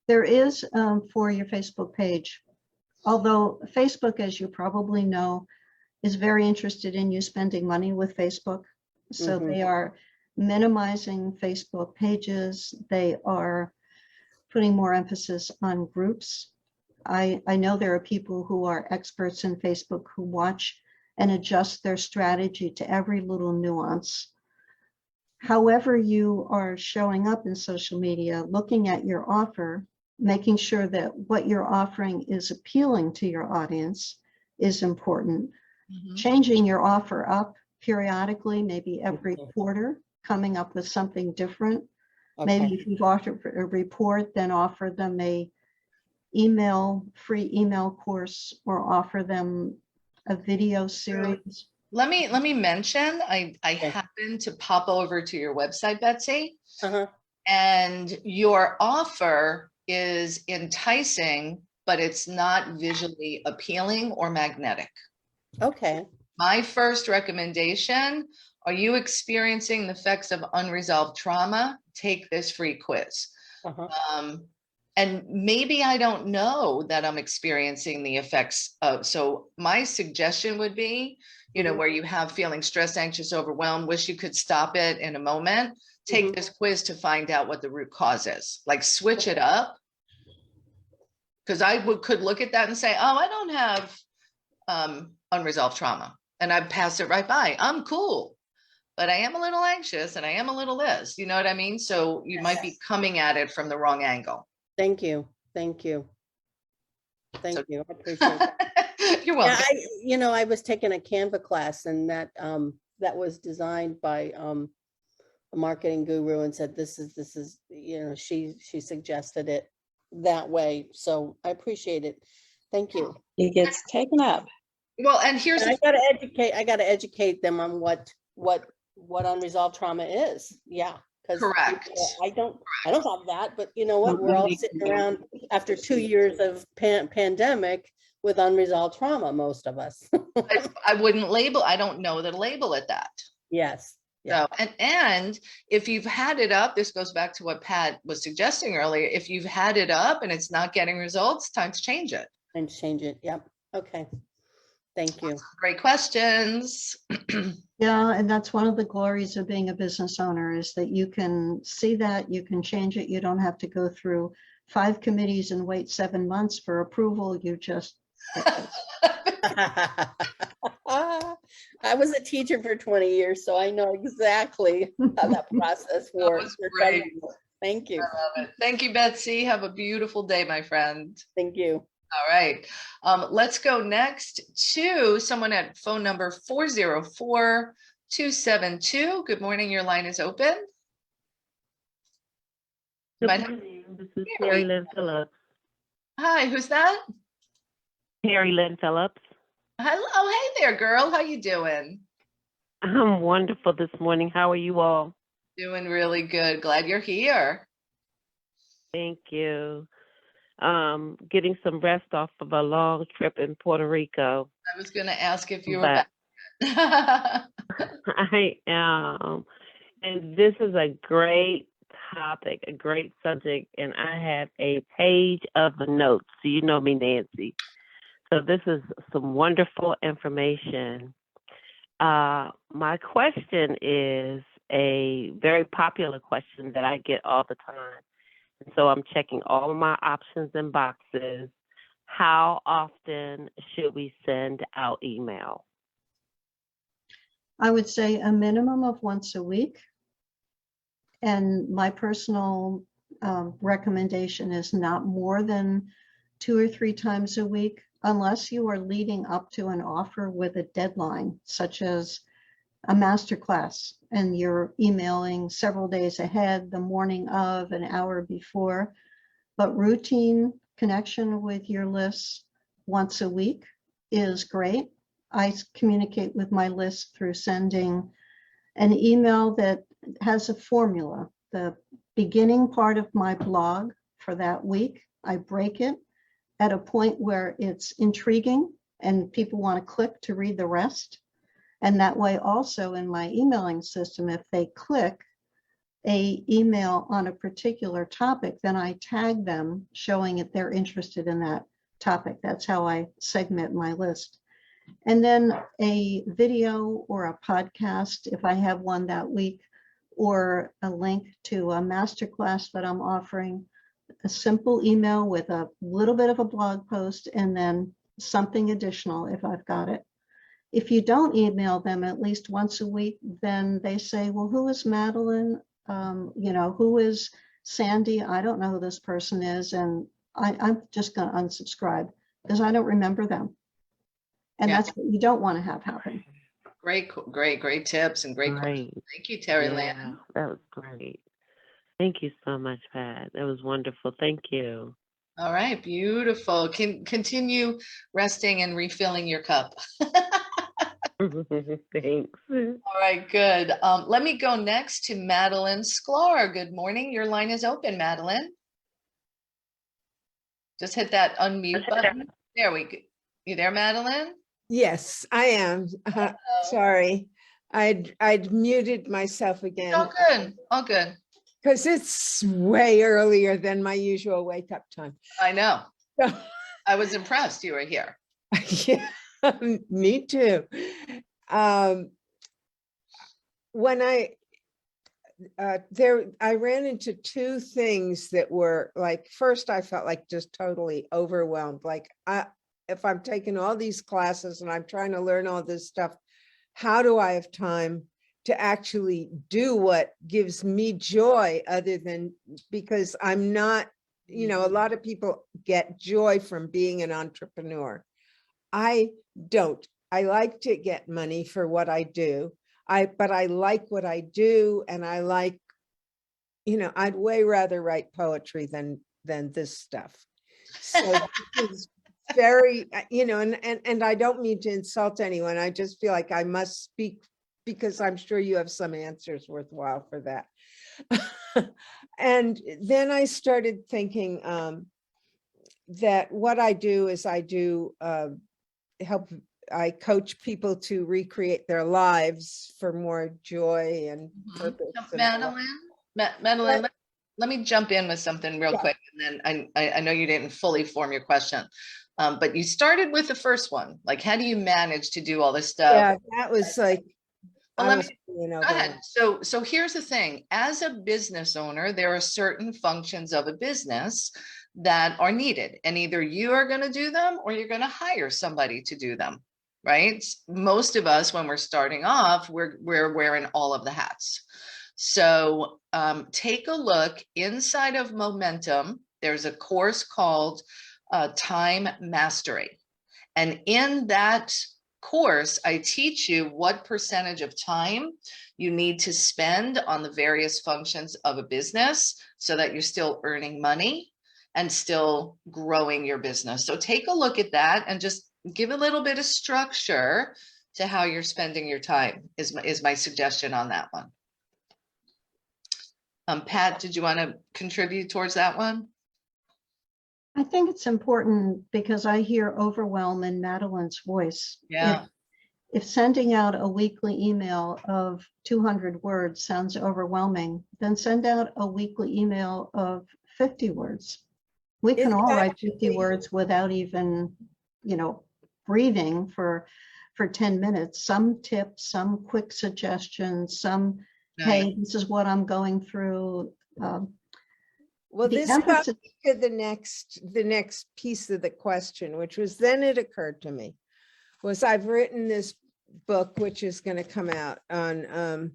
[SPEAKER 2] There is for your Facebook page, although Facebook, as you probably know, is very interested in you spending money with Facebook. So they are minimizing Facebook pages. They are putting more emphasis on groups. I know there are people who are experts in Facebook who watch and adjust their strategy to every little nuance. However you are showing up in social media, looking at your offer, making sure that what you're offering is appealing to your audience is important. Changing your offer up periodically, maybe every quarter, coming up with something different. Maybe if you've offered a report, then offer them a free email course, or offer them a video series.
[SPEAKER 1] Let me mention, I happened to pop over to your website, Betsy, and your offer is enticing, but it's not visually appealing or magnetic.
[SPEAKER 6] Okay.
[SPEAKER 1] My first recommendation, are you experiencing the effects of unresolved trauma? Take this free quiz. And maybe I don't know that I'm experiencing the effects of, so my suggestion would be, where you have feeling stressed, anxious, overwhelmed, wish you could stop it in a moment, take this quiz to find out what the root cause is. Like, switch it up. Because I could look at that and say, oh, I don't have unresolved trauma. And I'd pass it right by. I'm cool. But I am a little anxious and I am a little this, you know what I mean? So you might be coming at it from the wrong angle.
[SPEAKER 6] Thank you. Thank you. Thank you. I appreciate it.
[SPEAKER 1] You're welcome.
[SPEAKER 6] Yeah, I was taking a Canva class, and that was designed by a marketing guru, and said this is she suggested it that way. So I appreciate it. Thank you.
[SPEAKER 3] It gets taken up.
[SPEAKER 1] Well, and here's
[SPEAKER 6] I gotta educate them on what unresolved trauma is. Yeah. Because
[SPEAKER 1] Correct.
[SPEAKER 6] I don't have that, but you know what? We're all sitting around after 2 years of pandemic with unresolved trauma, most of us.
[SPEAKER 1] I wouldn't label, I don't know that label it that.
[SPEAKER 6] Yes. Yeah.
[SPEAKER 1] So, and if you've had it up, this goes back to what Pat was suggesting earlier. If you've had it up and it's not getting results, time to change it.
[SPEAKER 6] And change it. Yep. Okay. Thank you.
[SPEAKER 1] Great questions.
[SPEAKER 2] Yeah, and that's one of the glories of being a business owner is that you can see that, you can change it. You don't have to go through 5 committees and wait 7 months for approval. You just hit this.
[SPEAKER 6] I was a teacher for 20 years, so I know exactly how that process works.
[SPEAKER 1] was great.
[SPEAKER 6] Thank you.
[SPEAKER 1] I love it. Thank you, Betsy. Have a beautiful day, my friend.
[SPEAKER 6] Thank you.
[SPEAKER 1] All right. Let's go next to someone at phone number 404-272. Good morning. Your line is open.
[SPEAKER 7] Good
[SPEAKER 1] Might-
[SPEAKER 7] morning. This is Terry Lynn Phillips.
[SPEAKER 1] Hi, who's that?
[SPEAKER 7] Terry Lynn Phillips.
[SPEAKER 1] Hello. Oh, hey there, girl. How you doing?
[SPEAKER 7] I'm wonderful this morning. How are you all?
[SPEAKER 1] Doing really good. Glad you're here.
[SPEAKER 7] Thank you. Getting some rest off of a long trip in Puerto Rico.
[SPEAKER 1] I was going to ask if you were
[SPEAKER 7] But
[SPEAKER 1] back.
[SPEAKER 7] I am. And this is a great topic, a great subject, and I have a page of notes. So you know me, Nancy. So this is some wonderful information. My question is a very popular question that I get all the time. And so I'm checking all of my options and boxes. How often should we send out email?
[SPEAKER 2] I would say a minimum of once a week. And my personal recommendation is not more than 2 or 3 times a week, unless you are leading up to an offer with a deadline, such as a masterclass, and you're emailing several days ahead, the morning of, an hour before. But routine connection with your lists once a week is great. I communicate with my list through sending an email that has a formula. The beginning part of my blog for that week, I break it at a point where it's intriguing and people want to click to read the rest. And that way also in my emailing system, if they click a email on a particular topic, then I tag them showing that they're interested in that topic. That's how I segment my list. And then a video or a podcast, if I have one that week, or a link to a masterclass that I'm offering, a simple email with a little bit of a blog post, and then something additional if I've got it. If you don't email them at least once a week, then they say, well, who is Madeline? Who is Sandy? I don't know who this person is. And I'm just going to unsubscribe because I don't remember them. And
[SPEAKER 1] Yeah.
[SPEAKER 2] that's what you don't want to have happen.
[SPEAKER 1] Great tips and great questions. Thank you, Terry Lynn.
[SPEAKER 7] That was great. Thank you so much, Pat. That was wonderful. Thank you.
[SPEAKER 1] All right, beautiful. Continue resting and refilling your cup.
[SPEAKER 7] Thanks.
[SPEAKER 1] All right, good. Let me go next to Madeline Sklar. Good morning. Your line is open, Madeline. Just hit that unmute button. There we go. You there, Madeline?
[SPEAKER 8] Yes, I am. Sorry, I'd muted myself again.
[SPEAKER 1] All good. All good.
[SPEAKER 8] Because it's way earlier than my usual wake up time.
[SPEAKER 1] I know.
[SPEAKER 8] So,
[SPEAKER 1] I was impressed you were here.
[SPEAKER 8] yeah, me too. When I ran into 2 things that were like, first I felt like just totally overwhelmed. Like if I'm taking all these classes and I'm trying to learn all this stuff, how do I have time to actually do what gives me joy other than, because I'm not, a lot of people get joy from being an entrepreneur. I don't. I like to get money for what I do. But I like what I do, and I like, I'd way rather write poetry than this stuff. So this is very, and I don't mean to insult anyone. I just feel like I must speak because I'm sure you have some answers worthwhile for that. And then I started thinking that what I do is I coach people to recreate their lives for more joy and purpose.
[SPEAKER 1] So,
[SPEAKER 8] and all that.
[SPEAKER 1] Madeline, let me jump in with something real
[SPEAKER 8] Yeah.
[SPEAKER 1] quick, and then I know you didn't fully form your question, but you started with the first one. Like, how do you manage to do all this stuff?
[SPEAKER 8] Yeah, that was like,
[SPEAKER 1] Well,
[SPEAKER 8] I
[SPEAKER 1] let
[SPEAKER 8] was
[SPEAKER 1] me
[SPEAKER 8] feeling
[SPEAKER 1] go ahead.
[SPEAKER 8] overwhelmed.
[SPEAKER 1] So here's the thing. As a business owner, there are certain functions of a business that are needed, and either you are going to do them or you're going to hire somebody to do them, right? Most of us, when we're starting off, we're wearing all of the hats. So take a look inside of Momentum. There's a course called Time Mastery. And in that course, I teach you what percentage of time you need to spend on the various functions of a business so that you're still earning money and still growing your business. So take a look at that and just give a little bit of structure to how you're spending your time is my suggestion on that one. Pat, did you want to contribute towards that one?
[SPEAKER 2] I think it's important because I hear overwhelm in Madeline's voice.
[SPEAKER 1] Yeah.
[SPEAKER 2] If sending out a weekly email of 200 words sounds overwhelming, then send out a weekly email of 50 words. We can all write 50 words without even, breathing for 10 minutes. Some tips, some quick suggestions, some, hey, this is what I'm going through.
[SPEAKER 8] Well, this got me to the next piece of the question, which was, then it occurred to me, was I've written this book, which is going to come out on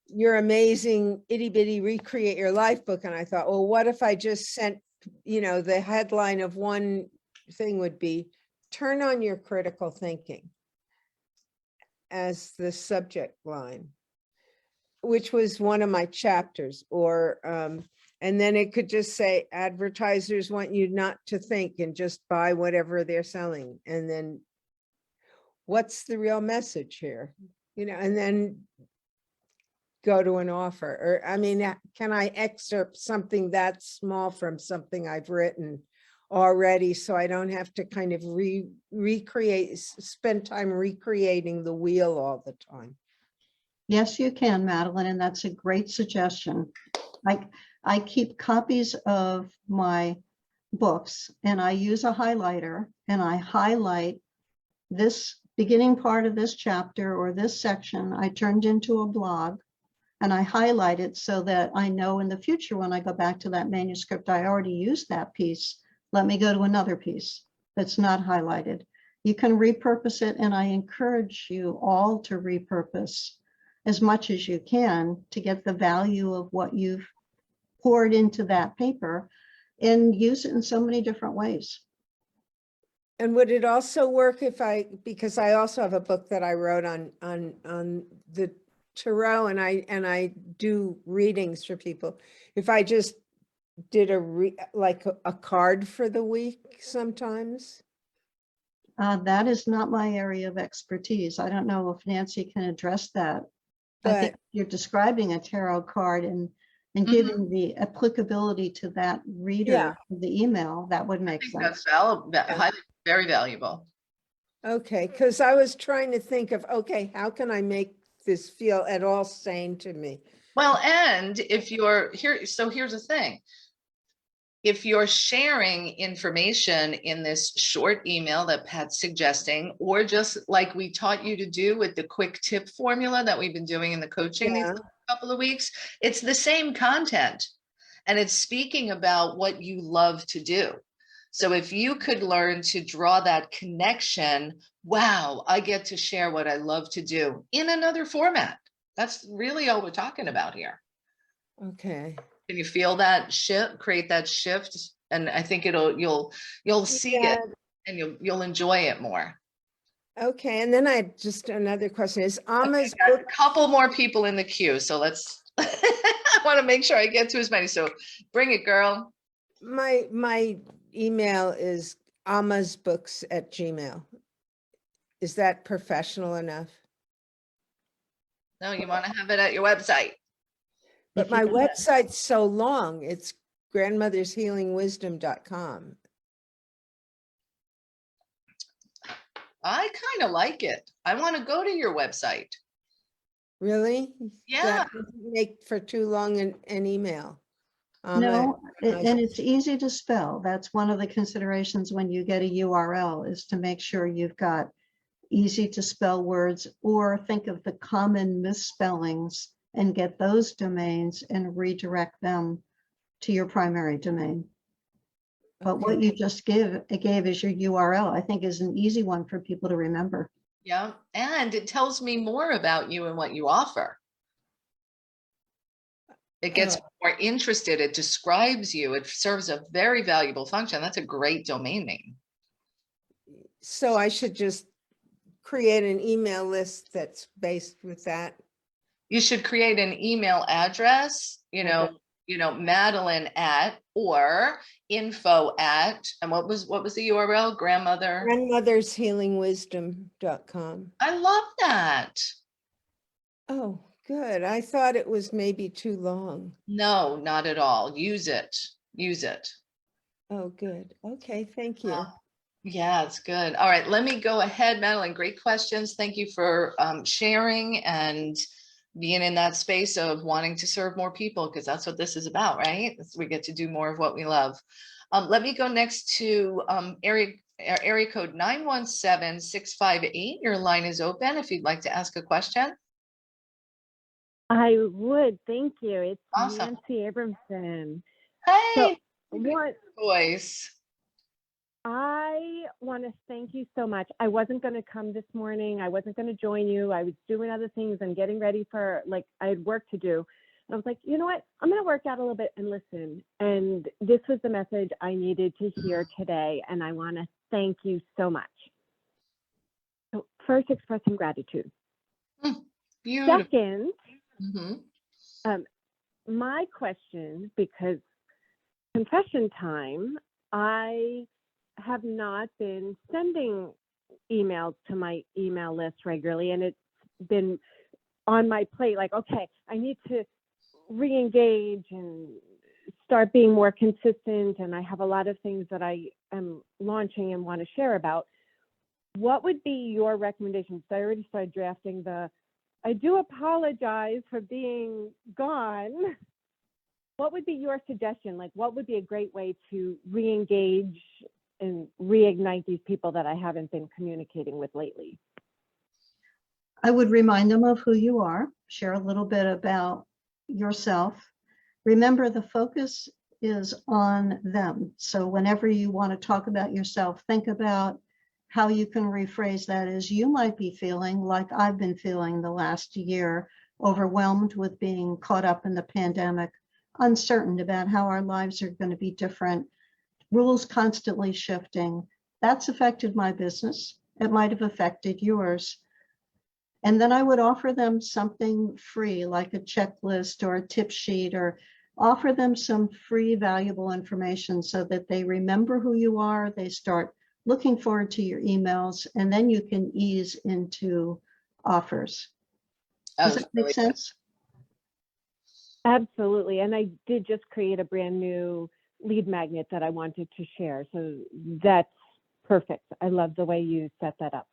[SPEAKER 8] your amazing itty bitty recreate your life book. And I thought, well, what if I just sent, the headline of one thing would be turn on your critical thinking as the subject line, which was one of my chapters, or and then it could just say advertisers want you not to think and just buy whatever they're selling. And then what's the real message here? And then go to an offer. Or, I mean, can I excerpt something that small from something I've written already so I don't have to kind of spend time recreating the wheel all the time?
[SPEAKER 2] Yes, you can, Madeline, and that's a great suggestion. I keep copies of my books and I use a highlighter and I highlight this beginning part of this chapter or this section I turned into a blog, and I highlight it so that I know in the future when I go back to that manuscript, I already used that piece. Let me go to another piece that's not highlighted. You can repurpose it, and I encourage you all to repurpose as much as you can to get the value of what you've poured into that paper and use it in so many different ways.
[SPEAKER 8] And would it also work if because I also have a book that I wrote on the tarot, and I do readings for people. If I just did a card for the week sometimes?
[SPEAKER 2] That is not my area of expertise. I don't know if Nancy can address that. But I think you're describing a tarot card and giving the applicability to that reader of the email, that would make sense.
[SPEAKER 1] That's very valuable.
[SPEAKER 8] Okay, because I was trying to think of, okay, how can I make this feel at all sane to me?
[SPEAKER 1] Well, and if you're here, so here's the thing. If you're sharing information in this short email that Pat's suggesting, or just like we taught you to do with the quick tip formula that we've been doing in the coaching these couple of weeks, it's the same content and it's speaking about what you love to do. So if you could learn to draw that connection, wow, I get to share what I love to do in another format. That's really all we're talking about here.
[SPEAKER 8] Okay.
[SPEAKER 1] Can you feel that shift, create that shift? And I think you'll see it and you'll enjoy it more.
[SPEAKER 8] Okay. And then I just another question is Amma's
[SPEAKER 1] book. A couple more people in the queue. So let's, I want to make sure I get to as many. So bring it, girl.
[SPEAKER 8] My email is ammasbooks@gmail.com. Is that professional enough?
[SPEAKER 1] No, you want to have it at your website.
[SPEAKER 8] But
[SPEAKER 2] If you
[SPEAKER 8] my
[SPEAKER 2] don't-
[SPEAKER 8] website's so long, it's grandmothershealingwisdom.com.
[SPEAKER 1] I kind of like it. I want to go to your website.
[SPEAKER 8] Really?
[SPEAKER 1] Yeah.
[SPEAKER 8] That doesn't make for too long an email.
[SPEAKER 2] No,
[SPEAKER 8] I-
[SPEAKER 2] and it's easy to spell. That's one of the considerations when you get a URL, is to make sure you've got easy to spell words, or think of the common misspellings and get those domains and redirect them to your primary domain. But what
[SPEAKER 8] Okay.
[SPEAKER 2] you just gave as your URL, I think, is an easy one for people to remember.
[SPEAKER 1] Yeah. And it tells me more about you and what you offer. It gets more interested. It describes you. It serves a very valuable function. That's a great domain name.
[SPEAKER 8] So I should just create an email list that's based with that.
[SPEAKER 1] You should create an email address,
[SPEAKER 8] Okay.
[SPEAKER 1] Madeline at, or info at, and what was the URL? Grandmother.
[SPEAKER 8] Grandmothershealingwisdom.com.
[SPEAKER 1] I love that.
[SPEAKER 8] Oh, good. I thought it was maybe too long.
[SPEAKER 1] No, not at all. Use it. Use it.
[SPEAKER 8] Oh, good. Okay, thank you.
[SPEAKER 1] Yeah, it's good. All right, let me go ahead, Madeline. Great questions. Thank you for sharing and being in that space of wanting to serve more people, because that's what this is about, right? We get to do more of what we love. Let me go next to area code 917-658. Your line is open if you'd like to ask a question.
[SPEAKER 7] I would, thank you. It's
[SPEAKER 1] Awesome.
[SPEAKER 7] Nancy Abramson.
[SPEAKER 1] Hey,
[SPEAKER 7] What
[SPEAKER 1] voice.
[SPEAKER 7] I want to thank you so much. I wasn't going to come this morning. I wasn't going to join you. I was doing other things and getting ready for, I had work to do. And I was like, you know what? I'm going to work out a little bit and listen. And this was the message I needed to hear today. And I want to thank you so much. So first, expressing gratitude.
[SPEAKER 1] Beautiful.
[SPEAKER 7] Second,
[SPEAKER 1] Mhm.
[SPEAKER 7] my question, because confession time, I have not been sending emails to my email list regularly, and it's been on my plate, like, okay, I need to re-engage and start being more consistent, and I have a lot of things that I am launching and want to share about. What would be your recommendations? I already started drafting I do apologize for being gone. What would be your suggestion? What would be a great way to re-engage and reignite these people that I haven't been communicating with lately?
[SPEAKER 2] I would remind them of who you are, share a little bit about yourself. Remember, the focus is on them. So whenever you want to talk about yourself, think about how you can rephrase that as you might be feeling, like I've been feeling the last year, overwhelmed with being caught up in the pandemic, uncertain about how our lives are going to be different, rules constantly shifting. That's affected my business. It might have affected yours. And then I would offer them something free, like a checklist or a tip sheet, or offer them some free, valuable information so that they remember who you are, they start looking forward to your emails, and then you can ease into offers. Does that make sense?
[SPEAKER 7] Absolutely. And I did just create a brand new lead magnet that I wanted to share. So that's perfect. I love the way you set that up.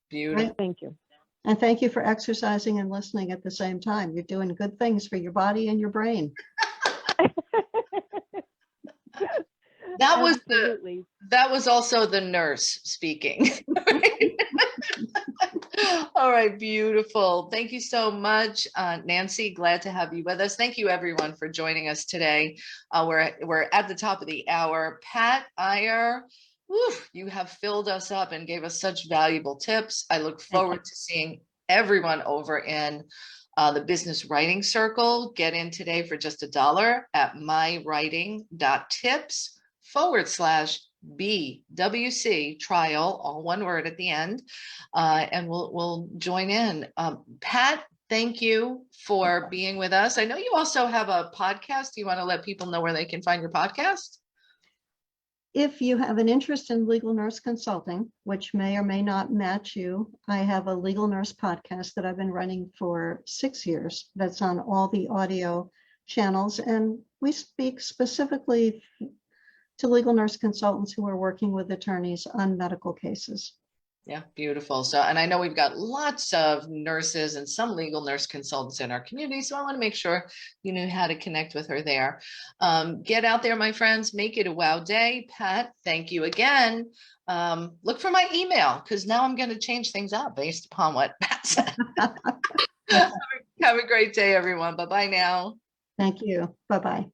[SPEAKER 1] Beautiful.
[SPEAKER 2] Right.
[SPEAKER 7] Thank you.
[SPEAKER 2] And thank you for exercising and listening at the same time. You're doing good things for your body and your brain.
[SPEAKER 1] That was
[SPEAKER 7] Absolutely.
[SPEAKER 1] that was also the nurse speaking. All right, beautiful. Thank you so much, Nancy. Glad to have you with us. Thank you, everyone, for joining us today. We're at the top of the hour. Pat, Iyer, you have filled us up and gave us such valuable tips. I look forward to seeing everyone over in the Business Writing Circle. Get in today for just $1 at mywriting.tips/BWC trial, all one word at the end, and we'll join in. Pat, thank you for being with us. I know you also have a podcast. Do you want to let people know where they can find your podcast?
[SPEAKER 2] if you have an interest in legal nurse consulting, which may or may not match you, I have a legal nurse podcast that I've been running for 6 years. That's on all the audio channels. And we speak specifically to legal nurse consultants who are working with attorneys on medical cases.
[SPEAKER 1] Yeah, beautiful. So, and I know we've got lots of nurses and some legal nurse consultants in our community. So I want to make sure you knew how to connect with her there. Get out there, my friends, make it a wow day. Pat, thank you again. Look for my email because now I'm going to change things up based upon what Pat said. Have a great day, everyone. Bye-bye now.
[SPEAKER 2] Thank you. Bye-bye.